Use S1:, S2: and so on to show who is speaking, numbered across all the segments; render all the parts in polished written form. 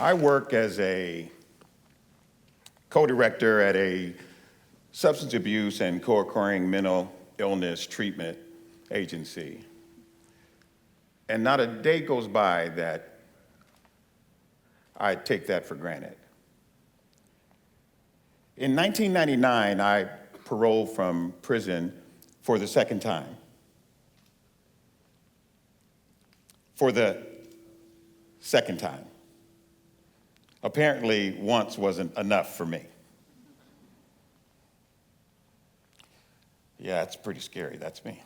S1: I work as a co-director at a substance abuse and co-occurring mental illness treatment agency. And not a day goes by that I take that for granted. In 1999, I paroled from prison for the second time. For the second time. Apparently, once wasn't enough for me. Yeah, it's pretty scary. That's me.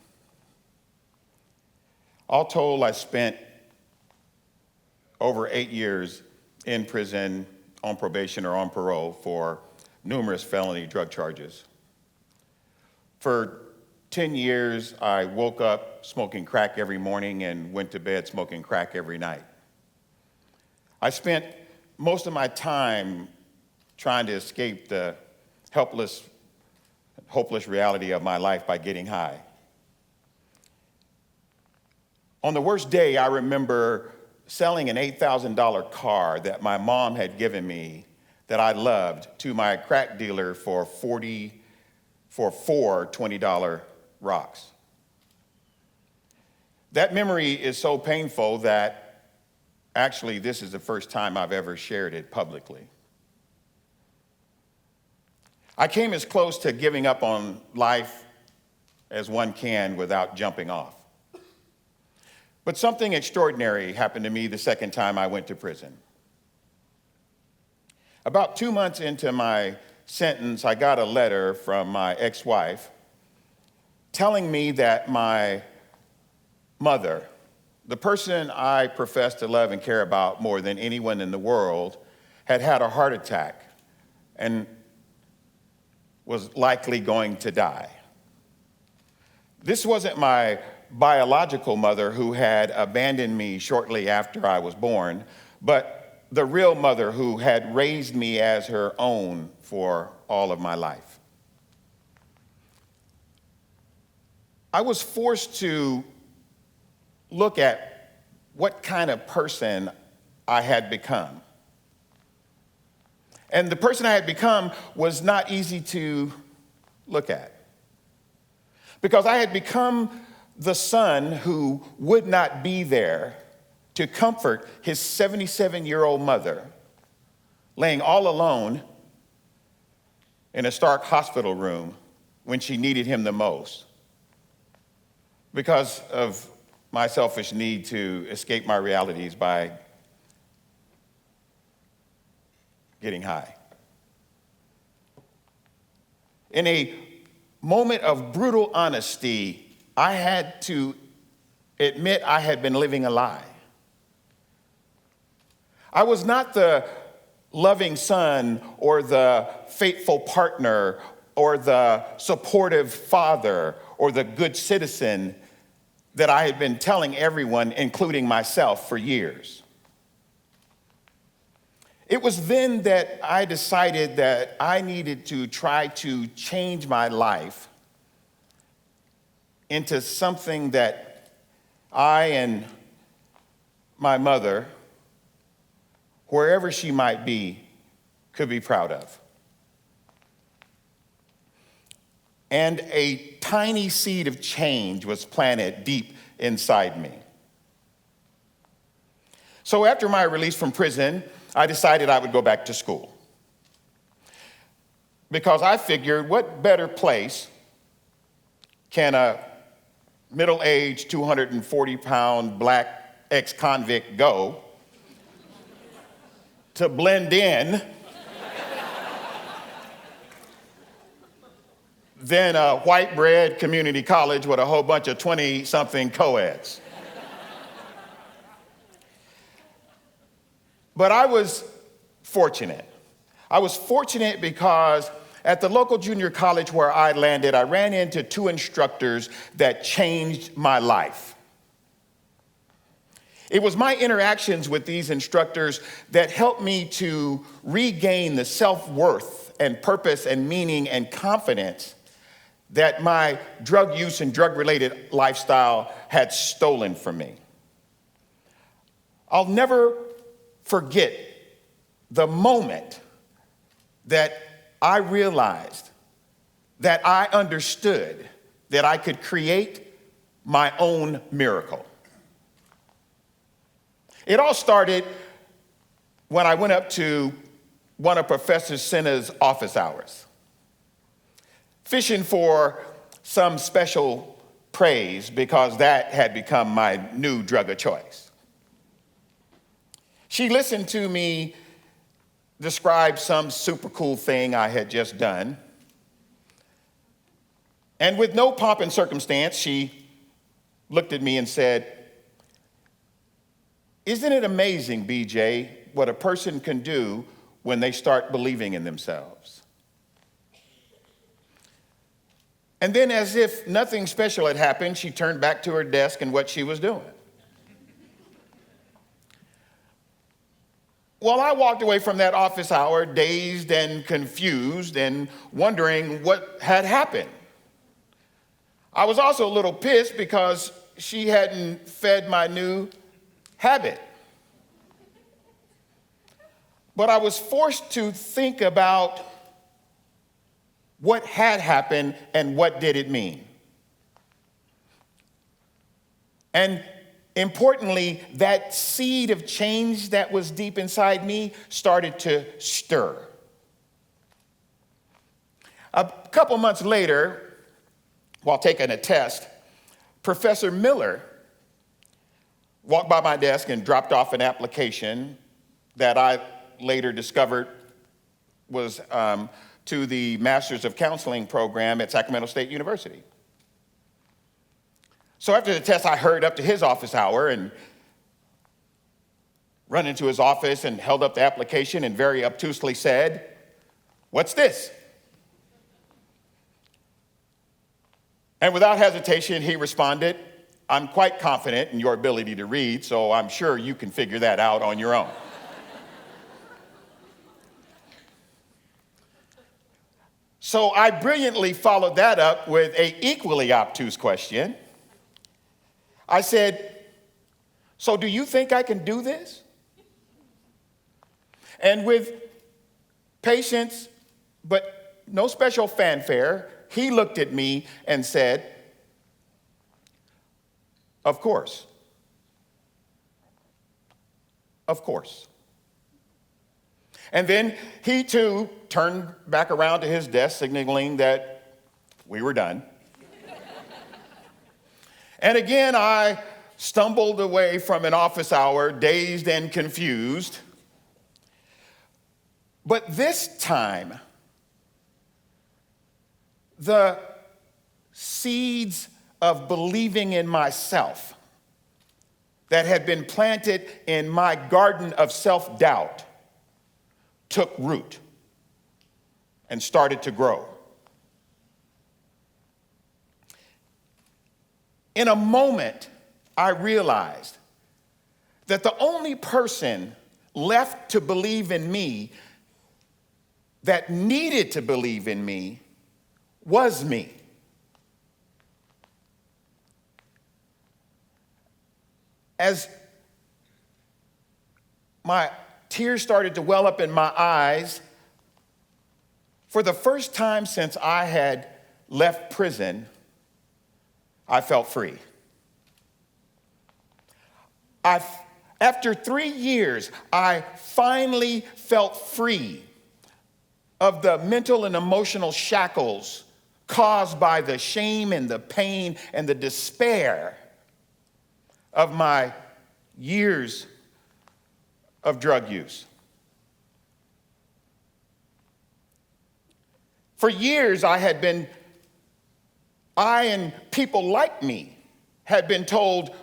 S1: All told, I spent over 8 years in prison on probation or on parole for numerous felony drug charges. For 10 years, I woke up smoking crack every morning and went to bed smoking crack every night. I spent most of my time trying to escape the hopeless reality of my life by getting high. On the worst day, I remember selling an $8,000 car that my mom had given me that I loved to my crack dealer for four $20 rocks. That memory is so painful that actually this is the first time I've ever shared it publicly. I came as close to giving up on life as one can without jumping off. But something extraordinary happened to me the second time I went to prison. About 2 months into my sentence, I got a letter from my ex-wife telling me that my mother, the person I profess to love and care about more than anyone in the world, had had a heart attack and was likely going to die. This wasn't my biological mother who had abandoned me shortly after I was born, but the real mother who had raised me as her own for all of my life. I was forced to look at what kind of person I had become. And the person I had become was not easy to look at. Because I had become the son who would not be there to comfort his 77-year-old mother, laying all alone in a stark hospital room when she needed him the most, because of my selfish need to escape my realities by getting high. In a moment of brutal honesty, I had to admit I had been living a lie. I was not the loving son or the faithful partner or the supportive father or the good citizen that I had been telling everyone, including myself, for years. It was then that I decided that I needed to try to change my life into something that I and my mother, wherever she might be, could be proud of. And a tiny seed of change was planted deep inside me. So after my release from prison, I decided I would go back to school. Because I figured, what better place can a middle-aged, 240-pound black ex-convict go to blend in than a white bread community college with a whole bunch of 20-something co-eds. But I was fortunate. I was fortunate because at the local junior college where I landed, I ran into 2 instructors that changed my life. It was my interactions with these instructors that helped me to regain the self-worth and purpose and meaning and confidence that my drug use and drug-related lifestyle had stolen from me. I'll never forget the moment that I realized that I understood that I could create my own miracle. It all started when I went up to one of Professor Senna's office hours, fishing for some special praise because that had become my new drug of choice. She listened to me describe some super cool thing I had just done. And with no pomp and circumstance, she looked at me and said, "Isn't it amazing, BJ, what a person can do when they start believing in themselves?" And then, as if nothing special had happened, she turned back to her desk and what she was doing. Well, I walked away from that office hour dazed and confused and wondering what had happened. I was also a little pissed because she hadn't fed my new habit. But I was forced to think about what had happened and what did it mean. And importantly, that seed of change that was deep inside me started to stir. A couple months later, while taking a test, Professor Miller walked by my desk and dropped off an application that I later discovered was to the Masters of Counseling program at Sacramento State University. So after the test, I hurried up to his office hour and run into his office and held up the application and very obtusely said, "What's this?" And without hesitation, he responded, "I'm quite confident in your ability to read, so I'm sure you can figure that out on your own." So I brilliantly followed that up with an equally obtuse question. I said, "So do you think I can do this?" And with patience, but no special fanfare, he looked at me and said, "Of course. Of course." And then he too turned back around to his desk, signaling that we were done. And again, I stumbled away from an office hour, dazed and confused. But this time, the seeds of believing in myself that had been planted in my garden of self-doubt took root and started to grow. In a moment, I realized that the only person left to believe in me that needed to believe in me was me. As my tears started to well up in my eyes, for the first time since I had left prison, I felt free. After 3 years, I finally felt free of the mental and emotional shackles caused by the shame and the pain and the despair of my years of drug use. For years, I and people like me had been told,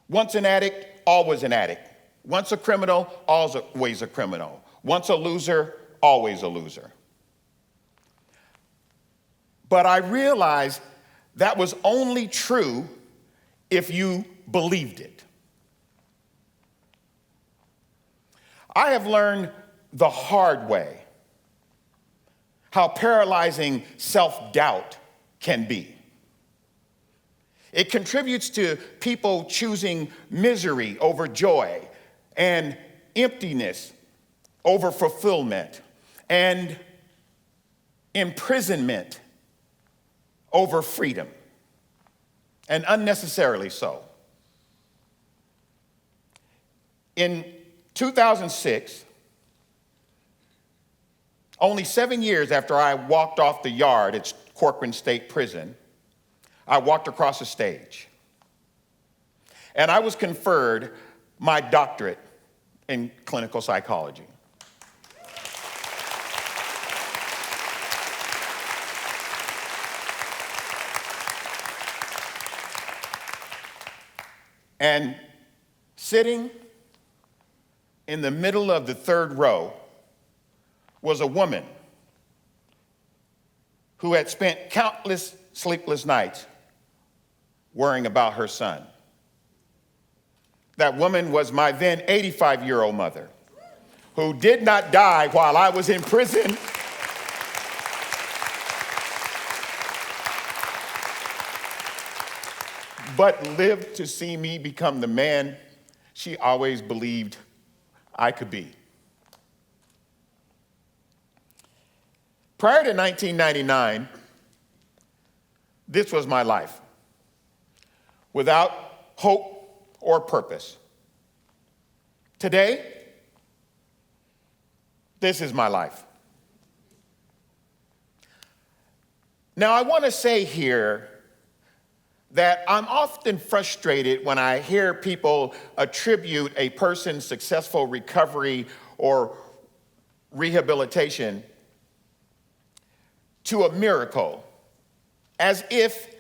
S1: once an addict, always an addict. Once a criminal, always a criminal. Once a loser, always a loser. But I realized that was only true if you believed it. I have learned the hard way how paralyzing self-doubt can be. It contributes to people choosing misery over joy and emptiness over fulfillment, and imprisonment over freedom, and unnecessarily so. In 2006, only 7 years after I walked off the yard at Corcoran State Prison, I walked across the stage, and I was conferred my doctorate in clinical psychology. And sitting in the middle of the third row was a woman who had spent countless sleepless nights worrying about her son. That woman was my then 85-year-old mother, who did not die while I was in prison. But lived to see me become the man she always believed I could be. Prior to 1999, this was my life, without hope or purpose. Today, this is my life. Now, I want to say here that I'm often frustrated when I hear people attribute a person's successful recovery or rehabilitation to a miracle, as if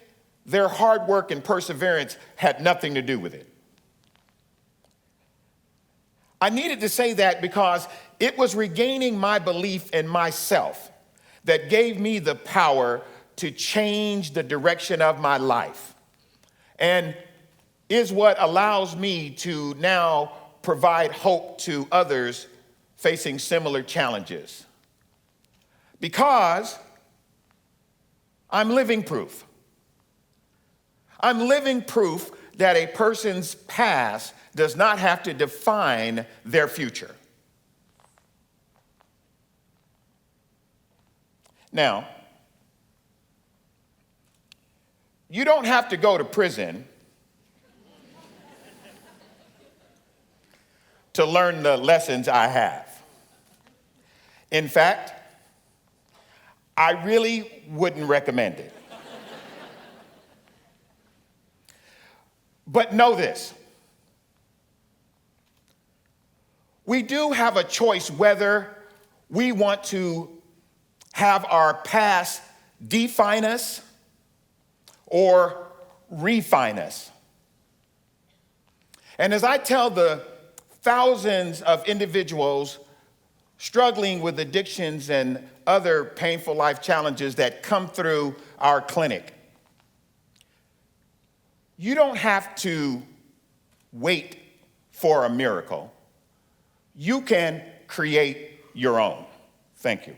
S1: their hard work and perseverance had nothing to do with it. I needed to say that because it was regaining my belief in myself that gave me the power to change the direction of my life, and is what allows me to now provide hope to others facing similar challenges. Because I'm living proof. I'm living proof that a person's past does not have to define their future. Now, you don't have to go to prison to learn the lessons I have. In fact, I really wouldn't recommend it. But know this: we do have a choice whether we want to have our past define us or refine us. And as I tell the thousands of individuals struggling with addictions and other painful life challenges that come through our clinic, you don't have to wait for a miracle. You can create your own. Thank you.